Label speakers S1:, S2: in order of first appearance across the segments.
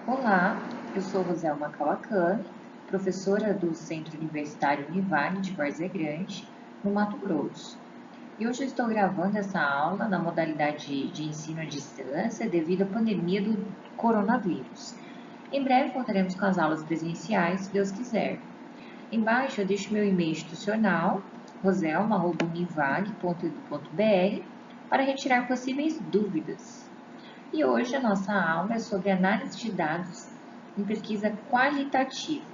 S1: Olá, eu sou Roselma Kawakami, professora do Centro Universitário Univale de Várzea Grande, no Mato Grosso. E hoje eu estou gravando essa aula na modalidade de ensino à distância devido à pandemia do coronavírus. Em breve voltaremos com as aulas presenciais, se Deus quiser. Embaixo eu deixo meu e-mail institucional, roselma.univale.edu.br, para retirar possíveis dúvidas. E hoje a nossa aula é sobre análise de dados em pesquisa qualitativa.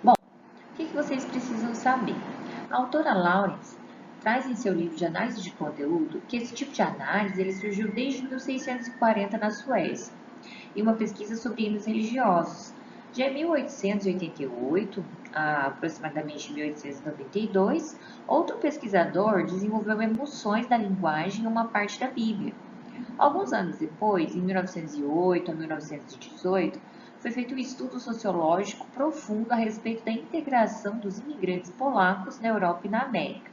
S1: Bom, o que vocês precisam saber? A autora Lawrence traz em seu livro de análise de conteúdo que esse tipo de análise ele surgiu desde 1640 na Suécia, em uma pesquisa sobre hinos religiosos. Já em 1888, a aproximadamente 1892, outro pesquisador desenvolveu emoções da linguagem em uma parte da Bíblia. Alguns anos depois, em 1908 a 1918, foi feito um estudo sociológico profundo a respeito da integração dos imigrantes polacos na Europa e na América.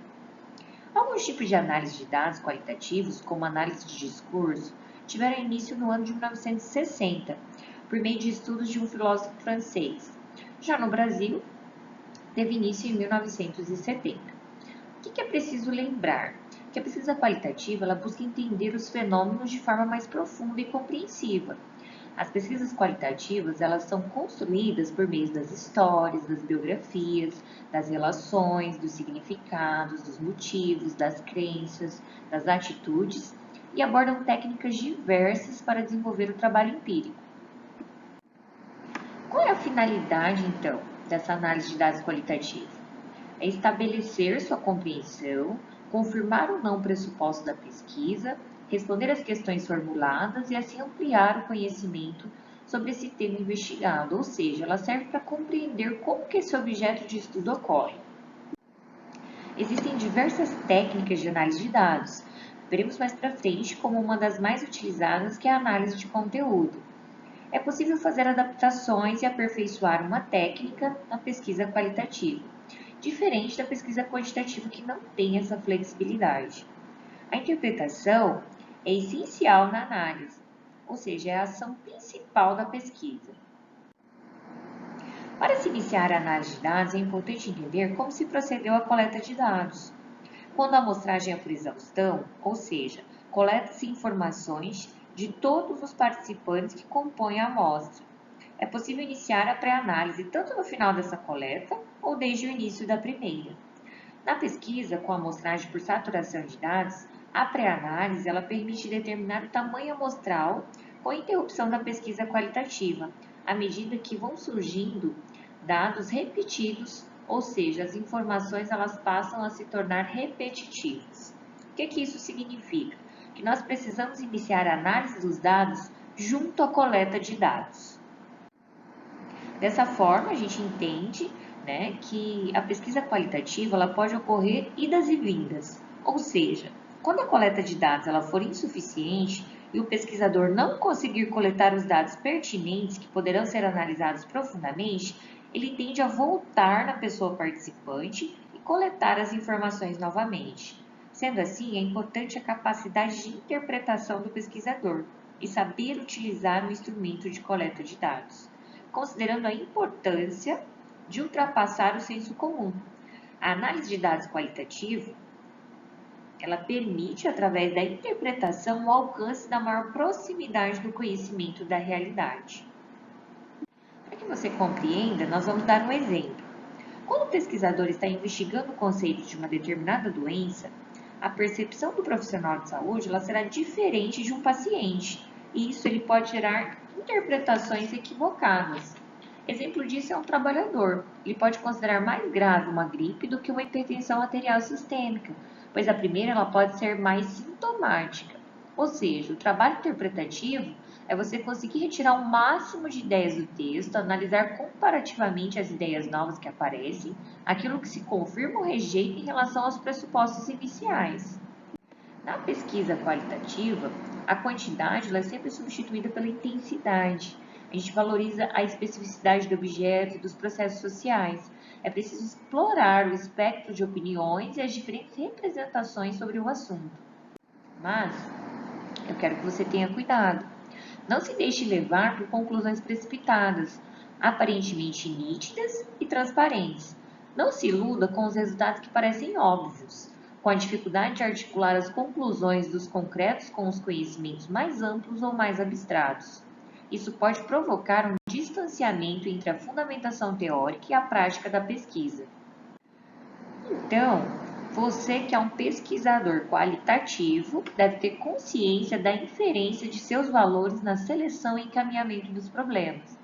S1: Alguns tipos de análise de dados qualitativos, como análise de discurso, tiveram início no ano de 1960, por meio de estudos de um filósofo francês. Já no Brasil, teve início em 1970. O que é preciso lembrar? Que a pesquisa qualitativa ela busca entender os fenômenos de forma mais profunda e compreensiva. As pesquisas qualitativas elas são construídas por meio das histórias, das biografias, das relações, dos significados, dos motivos, das crenças, das atitudes e abordam técnicas diversas para desenvolver o trabalho empírico. Qual é a finalidade, então, dessa análise de dados qualitativa? É estabelecer sua compreensão, confirmar ou não o pressuposto da pesquisa, responder às questões formuladas e assim ampliar o conhecimento sobre esse tema investigado, ou seja, ela serve para compreender como que esse objeto de estudo ocorre. Existem diversas técnicas de análise de dados. Veremos mais para frente como uma das mais utilizadas, que é a análise de conteúdo. É possível fazer adaptações e aperfeiçoar uma técnica na pesquisa qualitativa, diferente da pesquisa quantitativa que não tem essa flexibilidade. A interpretação é essencial na análise, ou seja, é a ação principal da pesquisa. Para se iniciar a análise de dados, é importante entender como se procedeu a coleta de dados. Quando a amostragem é por exaustão, ou seja, coleta-se informações de todos os participantes que compõem a amostra. É possível iniciar a pré-análise tanto no final dessa coleta ou desde o início da primeira. Na pesquisa com amostragem por saturação de dados, a pré-análise ela permite determinar o tamanho amostral com interrupção da pesquisa qualitativa, à medida que vão surgindo dados repetidos, ou seja, as informações elas passam a se tornar repetitivas. O que isso significa? Que nós precisamos iniciar a análise dos dados junto à coleta de dados. Dessa forma, a gente entende que a pesquisa qualitativa ela pode ocorrer idas e vindas, ou seja, quando a coleta de dados ela for insuficiente e o pesquisador não conseguir coletar os dados pertinentes que poderão ser analisados profundamente, ele tende a voltar na pessoa participante e coletar as informações novamente. Sendo assim, é importante a capacidade de interpretação do pesquisador e saber utilizar o instrumento de coleta de dados, considerando a importância de ultrapassar o senso comum. A análise de dados qualitativa, ela permite, através da interpretação, o alcance da maior proximidade do conhecimento da realidade. Para que você compreenda, nós vamos dar um exemplo. Quando o pesquisador está investigando o conceito de uma determinada doença, a percepção do profissional de saúde ela será diferente de um paciente, e isso ele pode gerar interpretações equivocadas. Exemplo disso é um trabalhador. Ele pode considerar mais grave uma gripe do que uma hipertensão arterial sistêmica, pois a primeira ela pode ser mais sintomática. Ou seja, o trabalho interpretativo é você conseguir retirar o máximo de ideias do texto, analisar comparativamente as ideias novas que aparecem, aquilo que se confirma ou rejeita em relação aos pressupostos iniciais. Na pesquisa qualitativa, a quantidade ela é sempre substituída pela intensidade. A gente valoriza a especificidade do objeto e dos processos sociais. É preciso explorar o espectro de opiniões e as diferentes representações sobre o assunto. Mas eu quero que você tenha cuidado. Não se deixe levar por conclusões precipitadas, aparentemente nítidas e transparentes. Não se iluda com os resultados que parecem óbvios, com a dificuldade de articular as conclusões dos concretos com os conhecimentos mais amplos ou mais abstratos. Isso pode provocar um distanciamento entre a fundamentação teórica e a prática da pesquisa. Então, você que é um pesquisador qualitativo deve ter consciência da inferência de seus valores na seleção e encaminhamento dos problemas.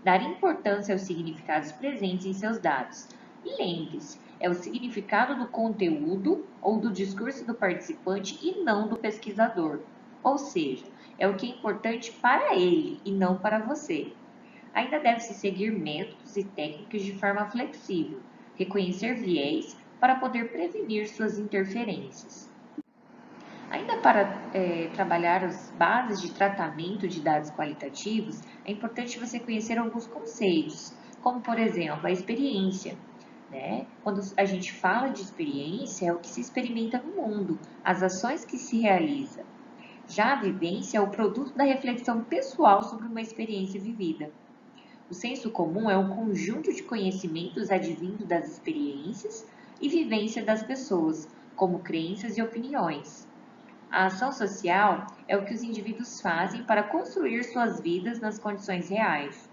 S1: Dar importância aos significados presentes em seus dados. E lembre-se, é o significado do conteúdo ou do discurso do participante e não do pesquisador. Ou seja, é o que é importante para ele e não para você. Ainda deve-se seguir métodos e técnicas de forma flexível, reconhecer viés para poder prevenir suas interferências. Ainda para trabalhar as bases de tratamento de dados qualitativos, é importante você conhecer alguns conceitos, como por exemplo a experiência. Quando a gente fala de experiência, é o que se experimenta no mundo, as ações que se realiza. Já a vivência é o produto da reflexão pessoal sobre uma experiência vivida. O senso comum é um conjunto de conhecimentos advindo das experiências e vivência das pessoas, como crenças e opiniões. A ação social é o que os indivíduos fazem para construir suas vidas nas condições reais.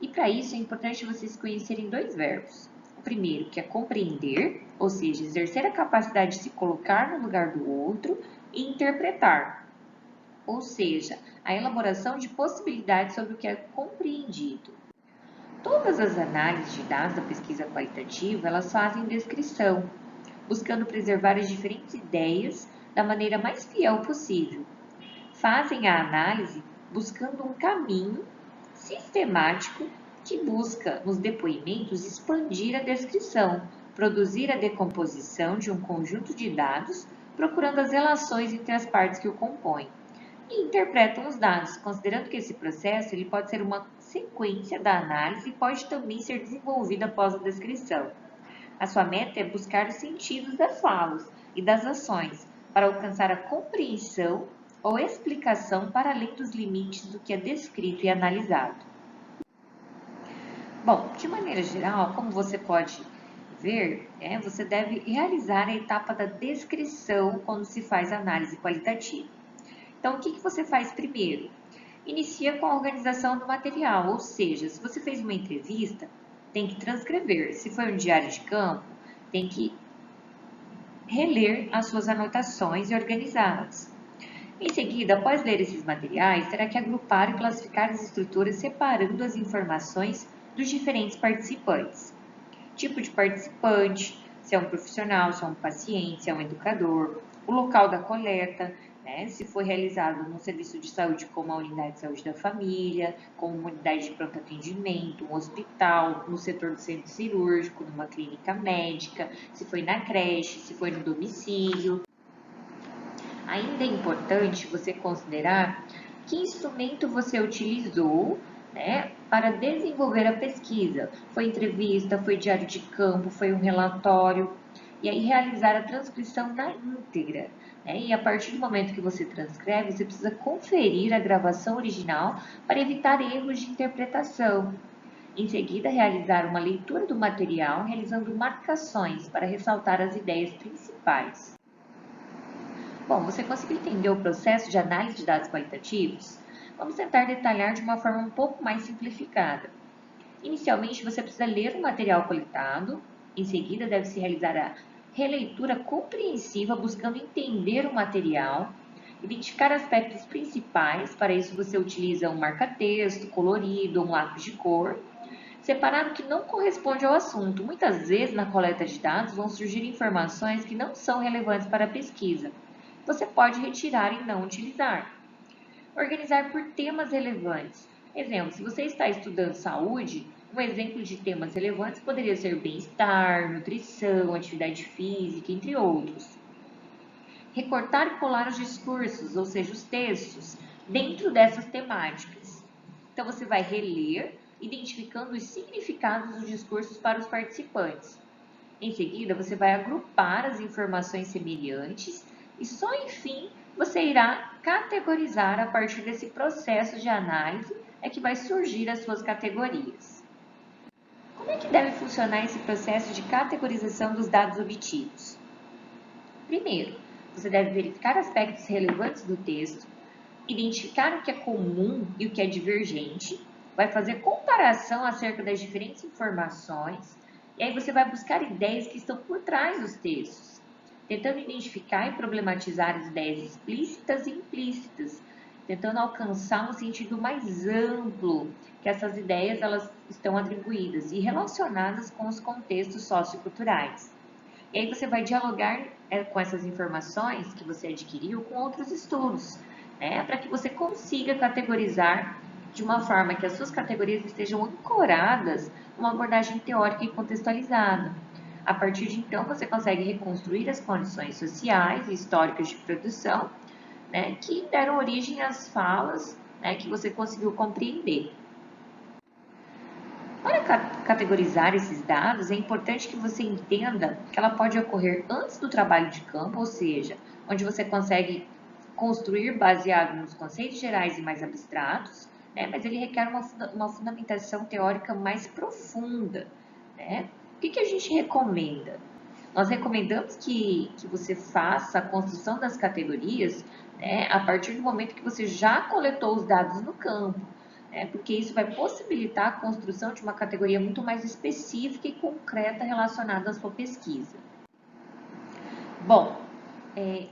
S1: E para isso é importante vocês conhecerem dois verbos. O primeiro, que é compreender, ou seja, exercer a capacidade de se colocar no lugar do outro, e interpretar, ou seja, a elaboração de possibilidades sobre o que é compreendido. Todas as análises de dados da pesquisa qualitativa, elas fazem descrição, buscando preservar as diferentes ideias da maneira mais fiel possível. Fazem a análise buscando um caminho sistemático que busca, nos depoimentos, expandir a descrição, produzir a decomposição de um conjunto de dados, procurando as relações entre as partes que o compõem. E interpretam os dados, considerando que esse processo ele pode ser uma sequência da análise e pode também ser desenvolvido após a descrição. A sua meta é buscar os sentidos das falas e das ações para alcançar a compreensão ou explicação para além dos limites do que é descrito e analisado. Bom, de maneira geral, como você pode ver, você deve realizar a etapa da descrição quando se faz análise qualitativa. Então, o que você faz primeiro? Inicia com a organização do material, ou seja, se você fez uma entrevista, tem que transcrever. Se foi um diário de campo, tem que reler as suas anotações e organizá-las. Em seguida, após ler esses materiais, terá que agrupar e classificar as estruturas separando as informações dos diferentes participantes. Tipo de participante, se é um profissional, se é um paciente, se é um educador, o local da coleta, se foi realizado no serviço de saúde como a unidade de saúde da família, como uma unidade de pronto atendimento, um hospital, no setor do centro cirúrgico, numa clínica médica, se foi na creche, se foi no domicílio. Ainda é importante você considerar que instrumento você utilizou para desenvolver a pesquisa. Foi entrevista, foi diário de campo, foi um relatório. E aí realizar a transcrição na íntegra. E a partir do momento que você transcreve, você precisa conferir a gravação original para evitar erros de interpretação. Em seguida, realizar uma leitura do material, realizando marcações para ressaltar as ideias principais. Bom, você conseguiu entender o processo de análise de dados qualitativos? Vamos tentar detalhar de uma forma um pouco mais simplificada. Inicialmente, você precisa ler o material coletado, em seguida deve-se realizar a releitura compreensiva, buscando entender o material, identificar aspectos principais, para isso você utiliza um marca-texto colorido, um lápis de cor, separar o que não corresponde ao assunto. Muitas vezes, na coleta de dados, vão surgir informações que não são relevantes para a pesquisa. Você pode retirar e não utilizar. Organizar por temas relevantes. Exemplo, se você está estudando saúde, um exemplo de temas relevantes poderia ser bem-estar, nutrição, atividade física, entre outros. Recortar e colar os discursos, ou seja, os textos, dentro dessas temáticas. Então, você vai reler, identificando os significados dos discursos para os participantes. Em seguida, você vai agrupar as informações semelhantes e só, enfim, você irá categorizar a partir desse processo de análise é que vai surgir as suas categorias. Como é que deve funcionar esse processo de categorização dos dados obtidos? Primeiro, você deve verificar aspectos relevantes do texto, identificar o que é comum e o que é divergente, vai fazer comparação acerca das diferentes informações, e aí você vai buscar ideias que estão por trás dos textos, tentando identificar e problematizar as ideias explícitas e implícitas, tentando alcançar um sentido mais amplo que essas ideias elas estão atribuídas e relacionadas com os contextos socioculturais. E aí você vai dialogar com essas informações que você adquiriu com outros estudos, né, para que você consiga categorizar de uma forma que as suas categorias estejam ancoradas numa abordagem teórica e contextualizada. A partir de então, você consegue reconstruir as condições sociais e históricas de produção, né, que deram origem às falas, né, que você conseguiu compreender. Para categorizar esses dados, é importante que você entenda que ela pode ocorrer antes do trabalho de campo, ou seja, onde você consegue construir baseado nos conceitos gerais e mais abstratos, né, mas ele requer uma fundamentação teórica mais profunda. Né? O que a gente recomenda? Nós recomendamos que você faça a construção das categorias, né, a partir do momento que você já coletou os dados no campo, né, porque isso vai possibilitar a construção de uma categoria muito mais específica e concreta relacionada à sua pesquisa. Bom,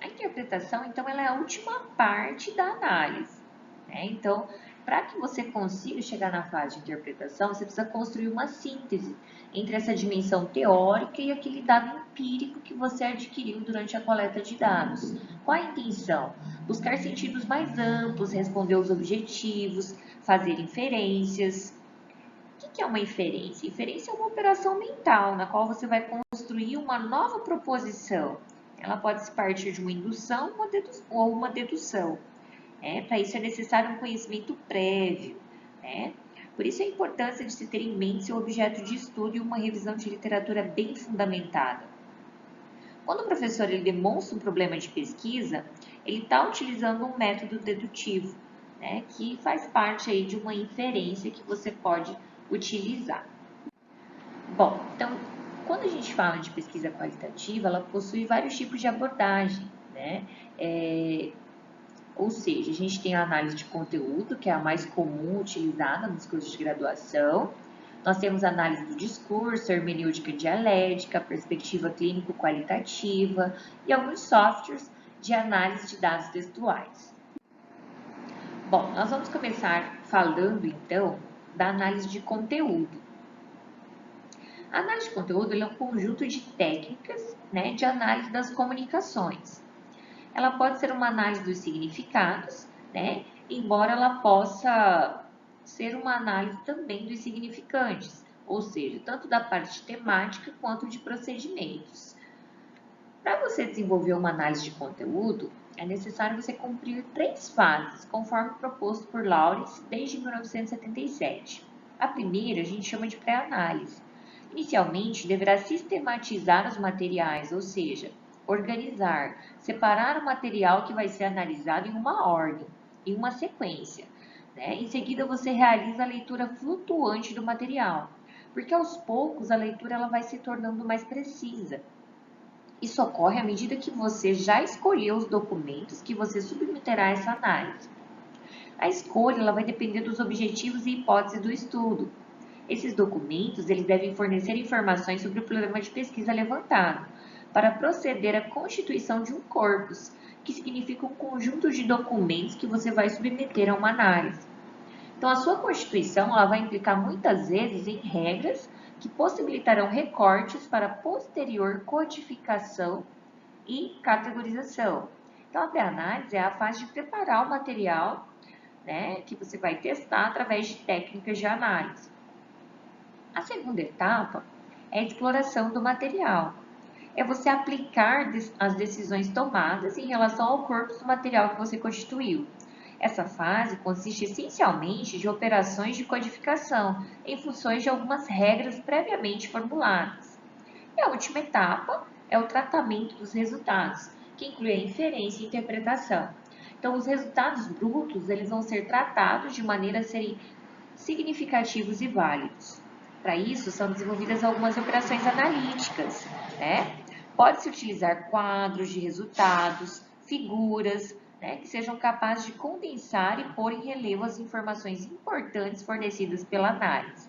S1: a interpretação, então, ela é a última parte da análise. Né? Então, para que você consiga chegar na fase de interpretação, você precisa construir uma síntese entre essa dimensão teórica e aquele dado empírico que você adquiriu durante a coleta de dados. Qual a intenção? Buscar sentidos mais amplos, responder aos objetivos, fazer inferências. O que é uma inferência? Inferência é uma operação mental na qual você vai construir uma nova proposição. Ela pode se partir de uma indução ou uma dedução. Para isso é necessário um conhecimento prévio. Né? Por isso a importância de se ter em mente seu objeto de estudo e uma revisão de literatura bem fundamentada. Quando o professor ele demonstra um problema de pesquisa, ele está utilizando um método dedutivo, né, que faz parte aí de uma inferência que você pode utilizar. Bom, então, quando a gente fala de pesquisa qualitativa, ela possui vários tipos de abordagem, né? Ou seja, a gente tem a análise de conteúdo, que é a mais comum utilizada nos cursos de graduação. Nós temos a análise do discurso, a hermenêutica dialética, a perspectiva clínico-qualitativa e alguns softwares de análise de dados textuais. Bom, nós vamos começar falando, então, da análise de conteúdo. A análise de conteúdo é um conjunto de técnicas, né, de análise das comunicações. Ela pode ser uma análise dos significados, né, embora ela possa ser uma análise também dos significantes, ou seja, tanto da parte temática quanto de procedimentos. Para você desenvolver uma análise de conteúdo, é necessário você cumprir 3 fases, conforme proposto por Lawrence desde 1977. A primeira a gente chama de pré-análise. Inicialmente, deverá sistematizar os materiais, ou seja, organizar, separar o material que vai ser analisado em uma ordem, em uma sequência. Né? Em seguida, você realiza a leitura flutuante do material, porque aos poucos a leitura ela vai se tornando mais precisa. Isso ocorre à medida que você já escolheu os documentos que você submeterá a essa análise. A escolha ela vai depender dos objetivos e hipóteses do estudo. Esses documentos eles devem fornecer informações sobre o problema de pesquisa levantado, para proceder à constituição de um corpus, que significa um conjunto de documentos que você vai submeter a uma análise. Então, a sua constituição ela vai implicar muitas vezes em regras que possibilitarão recortes para posterior codificação e categorização. Então, a pré-análise é a fase de preparar o material, né, que você vai testar através de técnicas de análise. A segunda etapa é a exploração do material. É você aplicar as decisões tomadas em relação ao corpo do material que você constituiu. Essa fase consiste essencialmente de operações de codificação em funções de algumas regras previamente formuladas. E a última etapa é o tratamento dos resultados, que inclui a inferência e interpretação. Então, os resultados brutos, eles vão ser tratados de maneira a serem significativos e válidos. Para isso, são desenvolvidas algumas operações analíticas, né? Pode-se utilizar quadros de resultados, figuras, né, que sejam capazes de condensar e pôr em relevo as informações importantes fornecidas pela análise.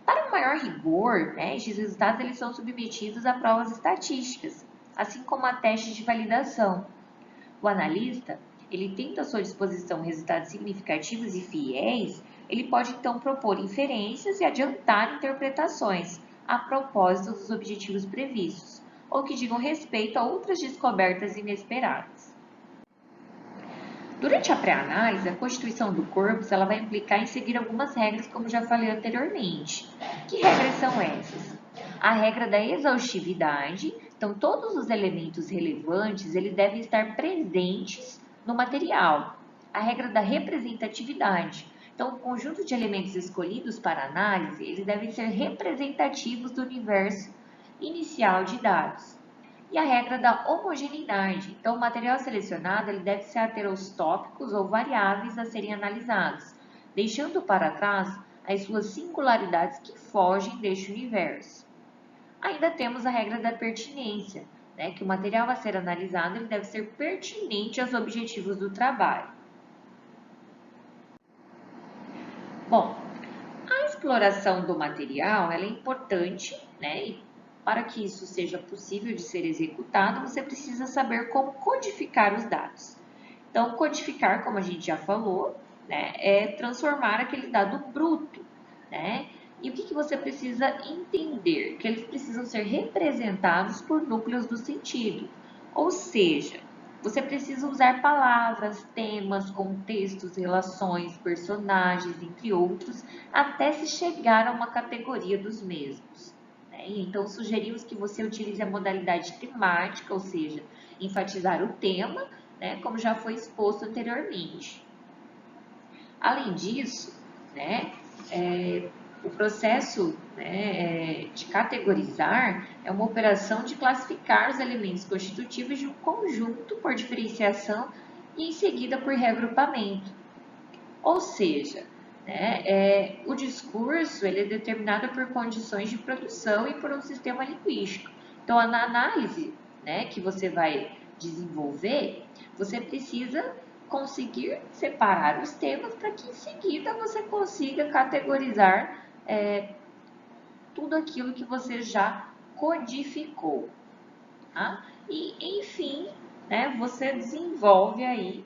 S1: Para um maior rigor, né, estes resultados eles são submetidos a provas estatísticas, assim como a testes de validação. O analista, ele tendo à sua disposição resultados significativos e fiéis, ele pode então propor inferências e adiantar interpretações a propósito dos objetivos previstos, ou que digam respeito a outras descobertas inesperadas. Durante a pré-análise, a constituição do corpus ela vai implicar em seguir algumas regras, como já falei anteriormente. Que regras são essas? A regra da exaustividade, então todos os elementos relevantes eles devem estar presentes no material. A regra da representatividade, então o conjunto de elementos escolhidos para análise eles devem ser representativos do universo inicial de dados. E a regra da homogeneidade. Então, o material selecionado ele deve se ater aos tópicos ou variáveis a serem analisados, deixando para trás as suas singularidades que fogem deste universo. Ainda temos a regra da pertinência, né, que o material a ser analisado ele deve ser pertinente aos objetivos do trabalho. Bom, a exploração do material ela é importante, né, e para que isso seja possível de ser executado, você precisa saber como codificar os dados. Então, codificar, como a gente já falou, né, é transformar aquele dado bruto, né? E o que você precisa entender? Que eles precisam ser representados por núcleos do sentido. Ou seja, você precisa usar palavras, temas, contextos, relações, personagens, entre outros, até se chegar a uma categoria dos mesmos. Então, sugerimos que você utilize a modalidade temática, ou seja, enfatizar o tema, né, como já foi exposto anteriormente. Além disso, né, o processo de categorizar é uma operação de classificar os elementos constitutivos de um conjunto por diferenciação e em seguida por reagrupamento. Ou seja, o discurso ele é determinado por condições de produção e por um sistema linguístico. Então, na análise que você vai desenvolver, você precisa conseguir separar os temas para que em seguida você consiga categorizar tudo aquilo que você já codificou. Tá? E, enfim, você desenvolve aí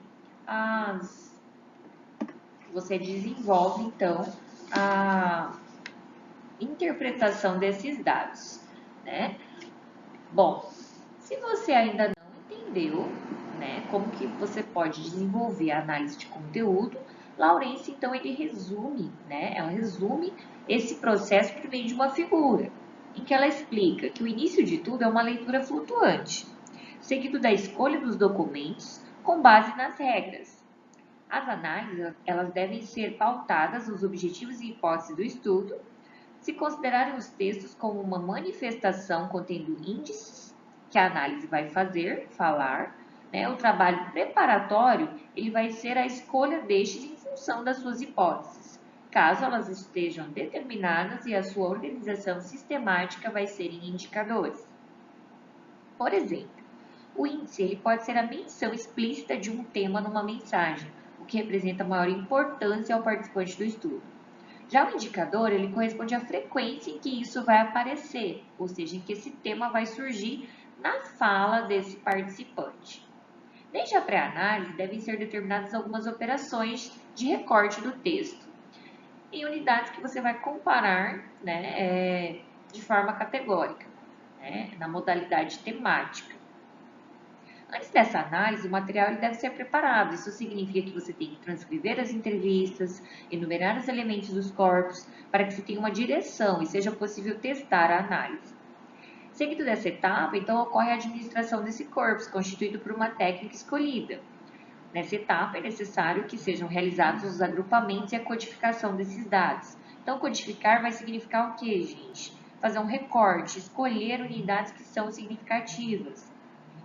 S1: você desenvolve, então, a interpretação desses dados, né? Bom, se você ainda não entendeu, como que você pode desenvolver a análise de conteúdo, Laurence, então, ela resume esse processo por meio de uma figura, em que ela explica que o início de tudo é uma leitura flutuante, seguido da escolha dos documentos com base nas regras. As análises elas devem ser pautadas nos objetivos e hipóteses do estudo, se considerarem os textos como uma manifestação contendo índices que a análise vai falar, o trabalho preparatório ele vai ser a escolha destes em função das suas hipóteses, caso elas estejam determinadas e a sua organização sistemática vai ser em indicadores. Por exemplo, o índice ele pode ser a menção explícita de um tema numa mensagem, o que representa maior importância ao participante do estudo. Já o indicador, ele corresponde à frequência em que isso vai aparecer, ou seja, em que esse tema vai surgir na fala desse participante. Desde a pré-análise, devem ser determinadas algumas operações de recorte do texto, em unidades que você vai comparar de forma categórica, na modalidade temática. Antes dessa análise, o material ele deve ser preparado. Isso significa que você tem que transcrever as entrevistas, enumerar os elementos dos corpos, para que se tenha uma direção e seja possível testar a análise. Seguido dessa etapa, então, ocorre a administração desse corpus, constituído por uma técnica escolhida. Nessa etapa, é necessário que sejam realizados os agrupamentos e a codificação desses dados. Então, codificar vai significar o quê, gente? Fazer um recorte, escolher unidades que são significativas.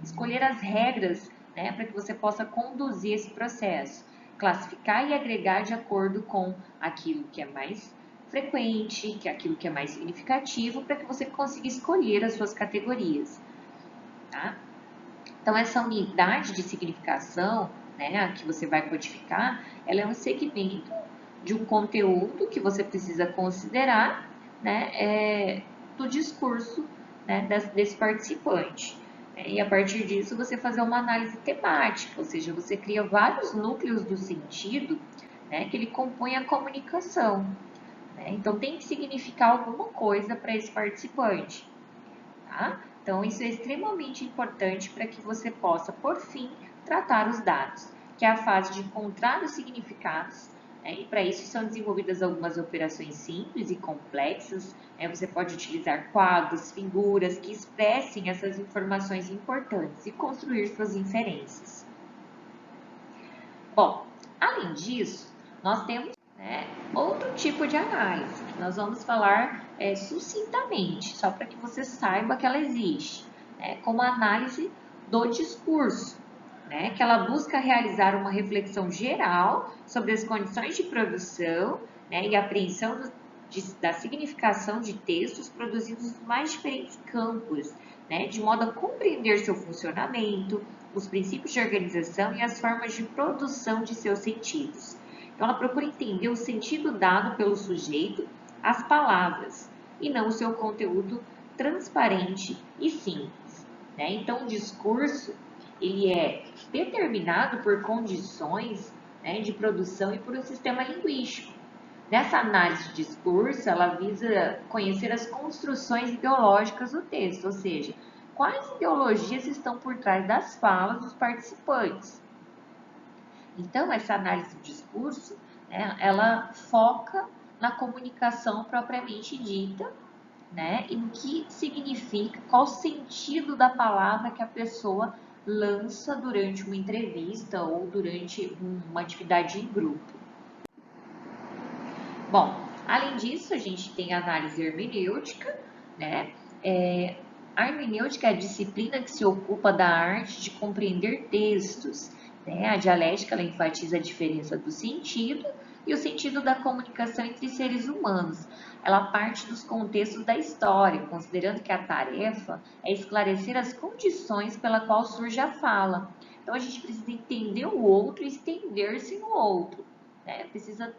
S1: Escolher as regras né, para que você possa conduzir esse processo, classificar e agregar de acordo com aquilo que é mais frequente, que é aquilo que é mais significativo, para que você consiga escolher as suas categorias, tá? Então, essa unidade de significação, né, que você vai codificar, ela é um segmento de um conteúdo que você precisa considerar, né, do discurso, né, desse participante. E a partir disso, você fazer uma análise temática, ou seja, você cria vários núcleos do sentido, né, que ele compõe a comunicação. Né? Então, tem que significar alguma coisa para esse participante. Tá? Então, isso é extremamente importante para que você possa, por fim, tratar os dados, que é a fase de encontrar os significados, né? E para isso são desenvolvidas algumas operações simples e complexas, né? Você pode utilizar quadros, figuras que expressem essas informações importantes e construir suas inferências. Bom, além disso, nós temos, né, outro tipo de análise, que nós vamos falar sucintamente, só para que você saiba que ela existe, né, como a análise do discurso, né, que ela busca realizar uma reflexão geral sobre as condições de produção, né, e apreensão da significação de textos produzidos nos mais diferentes campos, né, de modo a compreender seu funcionamento, os princípios de organização e as formas de produção de seus sentidos. Então, ela procura entender o sentido dado pelo sujeito às palavras e não o seu conteúdo transparente e simples, né? Então, o discurso ele é determinado por condições, né, de produção e por um sistema linguístico. Nessa análise de discurso, ela visa conhecer as construções ideológicas do texto, ou seja, quais ideologias estão por trás das falas dos participantes. Então, essa análise do discurso, né, ela foca na comunicação propriamente dita, né, e no que significa, qual o sentido da palavra que a pessoa lança durante uma entrevista ou durante uma atividade em grupo. Bom, além disso, a gente tem a análise hermenêutica, né? A hermenêutica é a disciplina que se ocupa da arte de compreender textos, né? A dialética ela enfatiza a diferença do sentido e o sentido da comunicação entre seres humanos. Ela parte dos contextos da história, considerando que a tarefa é esclarecer as condições pela qual surge a fala. Então, a gente precisa entender o outro e estender-se no outro, né? Precisa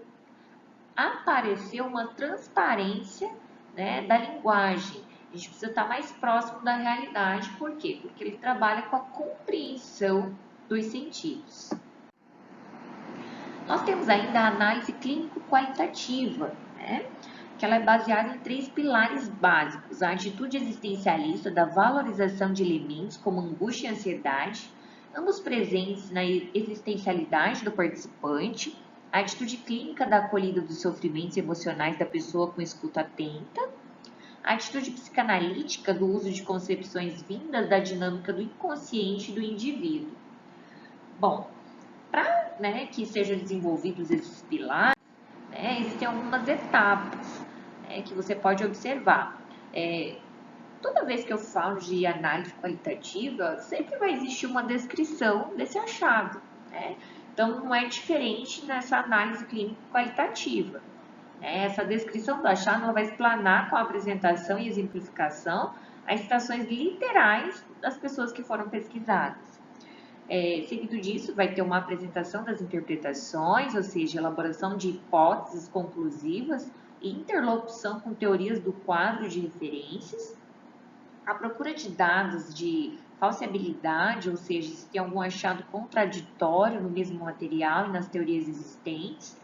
S1: aparecer uma transparência, né, da linguagem. A gente precisa estar mais próximo da realidade. Por quê? Porque ele trabalha com a compreensão dos sentidos. Nós temos ainda a análise clínico-qualitativa, né, que ela é baseada em 3 pilares básicos. A atitude existencialista da valorização de elementos como angústia e ansiedade, ambos presentes na existencialidade do participante, a atitude clínica da acolhida dos sofrimentos emocionais da pessoa com escuta atenta, a atitude psicanalítica do uso de concepções vindas da dinâmica do inconsciente do indivíduo. Bom, para, né, que sejam desenvolvidos esses pilares, né, existem algumas etapas, né, que você pode observar. Toda vez que eu falo de análise qualitativa, sempre vai existir uma descrição desse achado, né? Então, não é diferente nessa análise clínica qualitativa. Né? Essa descrição do achado ela vai explanar com a apresentação e exemplificação as citações literais das pessoas que foram pesquisadas. Seguido disso, vai ter uma apresentação das interpretações, ou seja, elaboração de hipóteses conclusivas e interlocução com teorias do quadro de referências, a procura de dados de falsibilidade, ou seja, se tem algum achado contraditório no mesmo material e nas teorias existentes,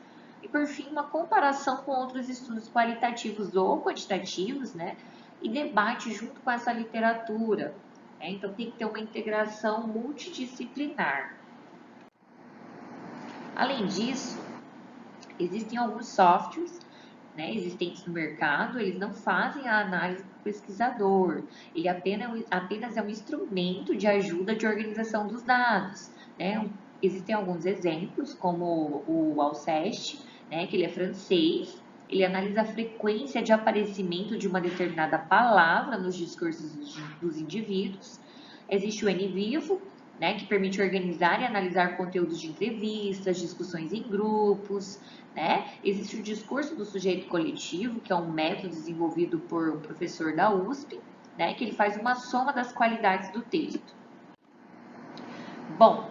S1: e por fim, uma comparação com outros estudos qualitativos ou quantitativos, né, e debate junto com essa literatura. Então, tem que ter uma integração multidisciplinar. Além disso, existem alguns softwares, né, existentes no mercado, eles não fazem a análise do pesquisador, ele apenas é um instrumento de ajuda de organização dos dados. Né? Existem alguns exemplos, como o Alceste, né, que ele é francês, ele analisa a frequência de aparecimento de uma determinada palavra nos discursos dos indivíduos. Existe o NVivo, né, que permite organizar e analisar conteúdos de entrevistas, discussões em grupos, né? Existe o discurso do sujeito coletivo, que é um método desenvolvido por um professor da USP, né, que ele faz uma soma das qualidades do texto. Bom,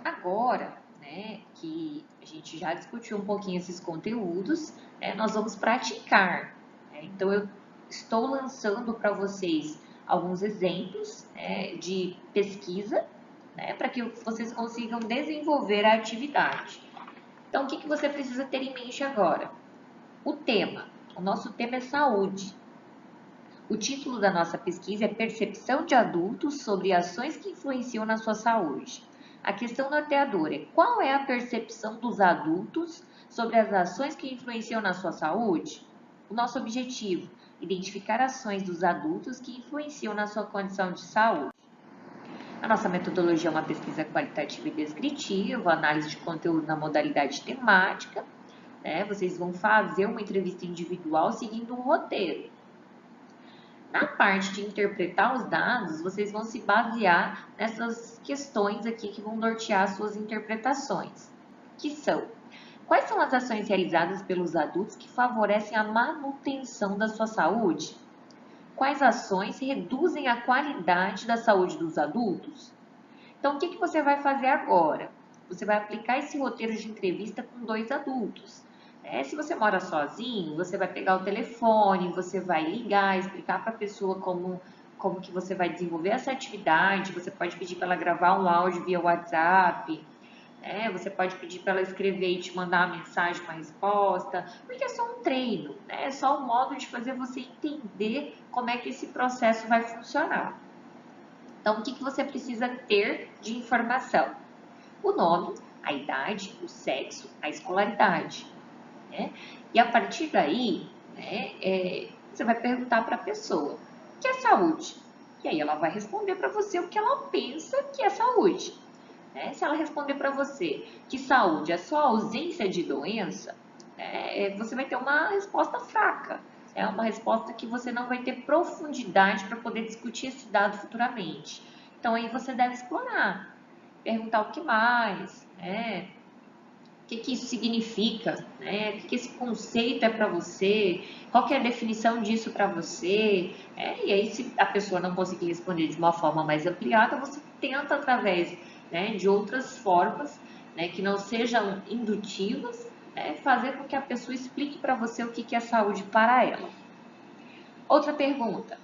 S1: agora, né, que a gente já discutiu um pouquinho esses conteúdos, né, nós vamos praticar. Né? Então, eu estou lançando para vocês alguns exemplos, né, de pesquisa, né, para que vocês consigam desenvolver a atividade. Então, o que você precisa ter em mente agora? O tema. O nosso tema é saúde. O título da nossa pesquisa é Percepção de adultos sobre ações que influenciam na sua saúde. A questão norteadora é: qual é a percepção dos adultos sobre as ações que influenciam na sua saúde? O nosso objetivo: identificar ações dos adultos que influenciam na sua condição de saúde. A nossa metodologia é uma pesquisa qualitativa e descritiva, análise de conteúdo na modalidade temática. Né? Vocês vão fazer uma entrevista individual seguindo um roteiro. Na parte de interpretar os dados, vocês vão se basear nessas questões aqui que vão nortear suas interpretações, que são: quais são as ações realizadas pelos adultos que favorecem a manutenção da sua saúde? Quais ações reduzem a qualidade da saúde dos adultos? Então, o que você vai fazer agora? Você vai aplicar esse roteiro de entrevista com 2 adultos. Se você mora sozinho, você vai pegar o telefone, você vai ligar, explicar para a pessoa como que você vai desenvolver essa atividade. Você pode pedir para ela gravar um áudio via WhatsApp. Você pode pedir para ela escrever e te mandar uma mensagem, uma resposta, porque é só um treino, né? É só um modo de fazer você entender como é que esse processo vai funcionar. Então, o que você precisa ter de informação? O nome, a idade, o sexo, a escolaridade. Né? E a partir daí, né, você vai perguntar para a pessoa: o que é saúde? E aí ela vai responder para você o que ela pensa que é saúde. Né? Se ela responder para você que saúde é só ausência de doença, você vai ter uma resposta fraca. É uma resposta que você não vai ter profundidade para poder discutir esse dado futuramente. Então, aí você deve explorar, perguntar o que mais, né? O que isso significa, né? O que esse conceito é para você, qual que é a definição disso para você. E aí, se a pessoa não conseguir responder de uma forma mais ampliada, você tenta através, né, de outras formas, né, que não sejam indutivas, fazer com que a pessoa explique para você o que é saúde para ela. Outra pergunta: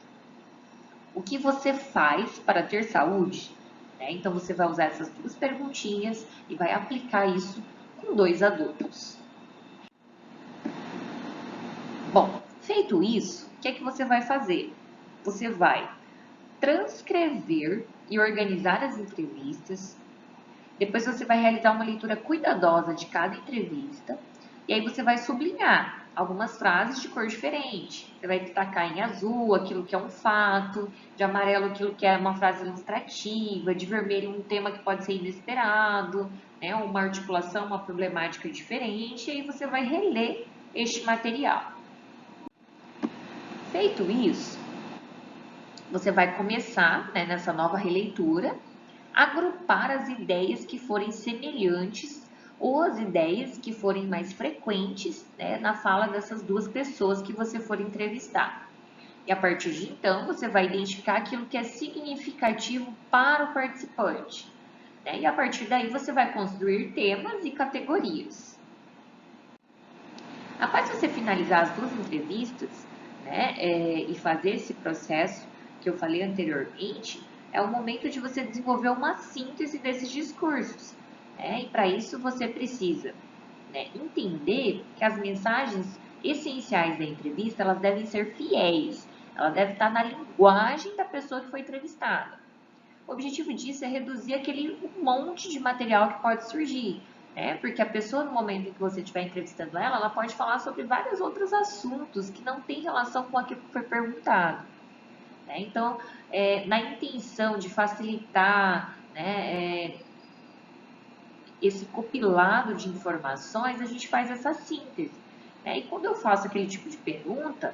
S1: o que você faz para ter saúde? Então, você vai usar essas 2 perguntinhas e vai aplicar isso com 2 adultos. Bom, feito isso, o que é que você vai fazer? Você vai transcrever e organizar as entrevistas. Depois você vai realizar uma leitura cuidadosa de cada entrevista. E aí você vai sublinhar algumas frases de cor diferente. Você vai destacar em azul aquilo que é um fato, de amarelo aquilo que é uma frase ilustrativa, de vermelho um tema que pode ser inesperado, né, uma articulação, uma problemática diferente. E aí você vai reler este material. Feito isso, você vai começar, né, nessa nova releitura, a agrupar as ideias que forem semelhantes ou as ideias que forem mais frequentes, né, na fala dessas 2 pessoas que você for entrevistar. E a partir de então, você vai identificar aquilo que é significativo para o participante. Né, e a partir daí, você vai construir temas e categorias. Após você finalizar as 2 entrevistas, né, e fazer esse processo que eu falei anteriormente, é o momento de você desenvolver uma síntese desses discursos. E para isso você precisa, né, entender que as mensagens essenciais da entrevista elas devem ser fiéis, ela deve estar na linguagem da pessoa que foi entrevistada. O objetivo disso é reduzir aquele monte de material que pode surgir. Porque a pessoa, no momento em que você estiver entrevistando ela, ela pode falar sobre vários outros assuntos que não têm relação com aquilo que foi perguntado. Então, na intenção de facilitar, esse compilado de informações, a gente faz essa síntese. E quando eu faço aquele tipo de pergunta,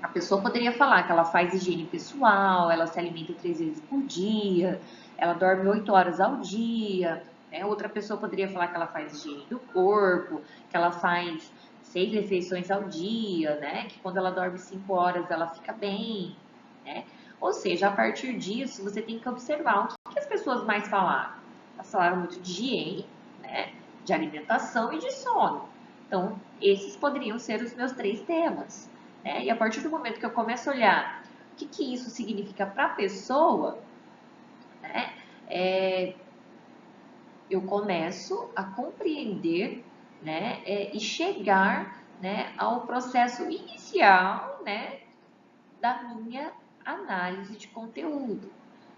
S1: A pessoa poderia falar que ela faz higiene pessoal, ela se alimenta 3 vezes por dia, ela dorme 8 horas ao dia, né? Outra pessoa poderia falar que ela faz higiene do corpo, que ela faz 6 refeições ao dia, né? Que quando ela dorme 5 horas ela fica bem, né? Ou seja, a partir disso você tem que observar o que as pessoas mais falaram. Elas falaram muito de higiene, né? De alimentação e de sono. Então, esses poderiam ser os meus 3 temas. Né? E a partir do momento que eu começo a olhar o que isso significa para a pessoa, né? Eu começo a compreender, né? E chegar, né, ao processo inicial, né, da minha análise de conteúdo.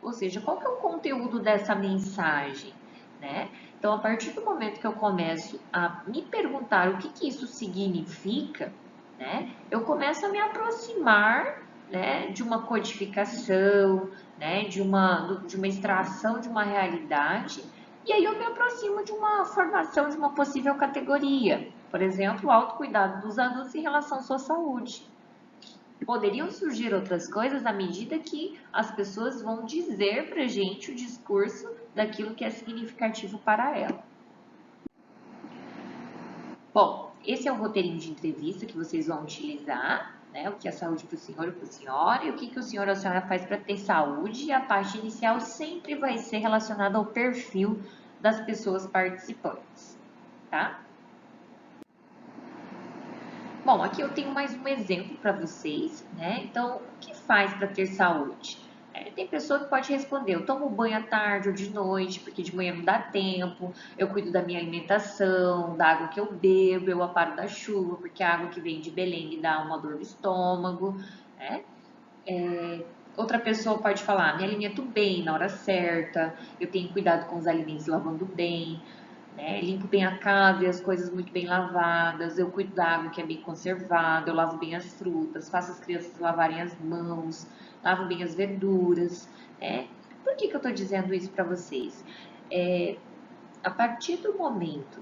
S1: Ou seja, qual que é o conteúdo dessa mensagem, né? Então, a partir do momento que eu começo a me perguntar o que isso significa, né? Eu começo a me aproximar, né, de uma codificação, né, de uma extração de uma realidade, e aí eu me aproximo de uma formação de uma possível categoria. Por exemplo, o autocuidado dos adultos em relação à sua saúde. Poderiam surgir outras coisas à medida que as pessoas vão dizer pra gente o discurso daquilo que é significativo para ela. Bom, esse é o roteirinho de entrevista que vocês vão utilizar, né? O que é saúde para o senhor e para a senhora, e o que o senhor ou a senhora faz para ter saúde, e a parte inicial sempre vai ser relacionada ao perfil das pessoas participantes, tá? Bom, aqui eu tenho mais um exemplo para vocês, né? Então, o que faz para ter saúde? Tem pessoa que pode responder, eu tomo banho à tarde ou de noite, porque de manhã não dá tempo, eu cuido da minha alimentação, da água que eu bebo, eu aparo da chuva, porque a água que vem de Belém me dá uma dor no estômago, né? Outra pessoa pode falar, me alimento bem na hora certa, eu tenho cuidado com os alimentos lavando bem, né? Limpo bem a casa e as coisas muito bem lavadas, eu cuido da água que é bem conservada, eu lavo bem as frutas, faço as crianças lavarem as mãos, lavo bem as verduras, né? Por que eu estou dizendo isso para vocês? A partir do momento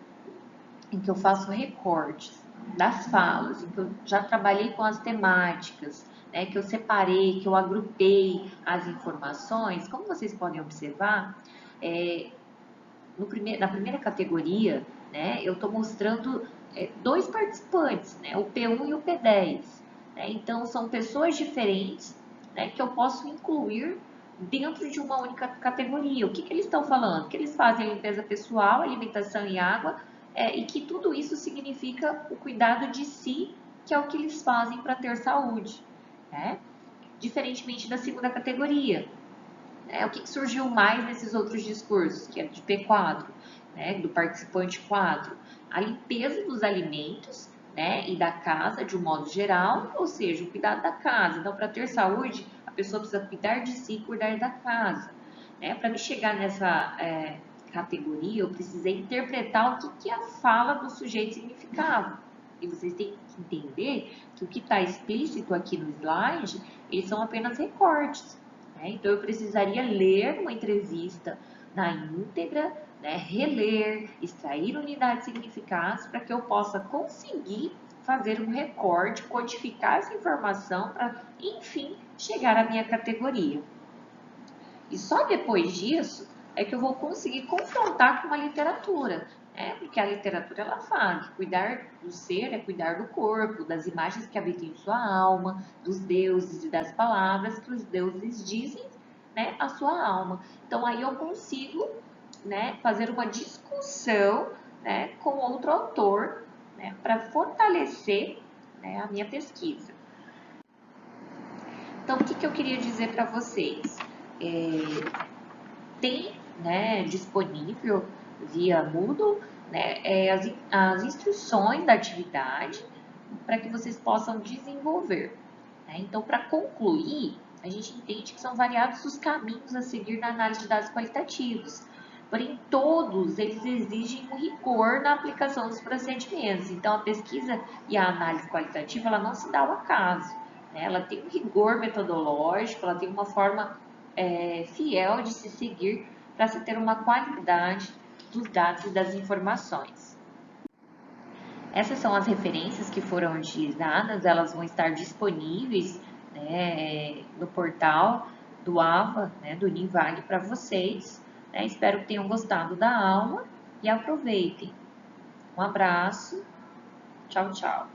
S1: em que eu faço recortes das falas, em que eu já trabalhei com as temáticas, né, que eu separei, que eu agrupei as informações, como vocês podem observar, na primeira categoria, né, eu estou mostrando 2 participantes, né, o P1 e o P10. Né, então, são pessoas diferentes, né, que eu posso incluir dentro de uma única categoria. O que eles estão falando? Que eles fazem limpeza pessoal, alimentação e água, e que tudo isso significa o cuidado de si, que é o que eles fazem para ter saúde. Né? Diferentemente da segunda categoria, o que surgiu mais nesses outros discursos, que é de P4, né, do participante 4? A limpeza dos alimentos, né, e da casa de um modo geral, ou seja, o cuidado da casa. Então, para ter saúde, a pessoa precisa cuidar de si e cuidar da casa. Né? Para me chegar nessa categoria, eu precisei interpretar o que a fala do sujeito significava. E vocês têm que entender que o que está explícito aqui no slide, eles são apenas recortes. Né? Então, eu precisaria ler uma entrevista na íntegra, né? Reler, extrair unidades de significados para que eu possa conseguir fazer um recorte, codificar essa informação para, enfim, chegar à minha categoria. E só depois disso é que eu vou conseguir confrontar com uma literatura. Porque a literatura ela fala que cuidar do ser é cuidar do corpo, das imagens que habitam em sua alma, dos deuses e das palavras que os deuses dizem, né, a sua alma. Então aí eu consigo, né, fazer uma discussão, né, com outro autor, né, para fortalecer, né, a minha pesquisa. Então o que eu queria dizer para vocês? Tem, né, disponível via Moodle, né, as instruções da atividade para que vocês possam desenvolver. Né? Então, para concluir, a gente entende que são variados os caminhos a seguir na análise de dados qualitativos. Porém, todos eles exigem um rigor na aplicação dos procedimentos. Então, a pesquisa e a análise qualitativa ela não se dá ao acaso. Né? Ela tem um rigor metodológico, ela tem uma forma fiel de se seguir para se ter uma qualidade dos dados e das informações. Essas são as referências que foram utilizadas, elas vão estar disponíveis, né, no portal do AVA, né, do Univag para vocês. Né? Espero que tenham gostado da aula e aproveitem. Um abraço, tchau, tchau.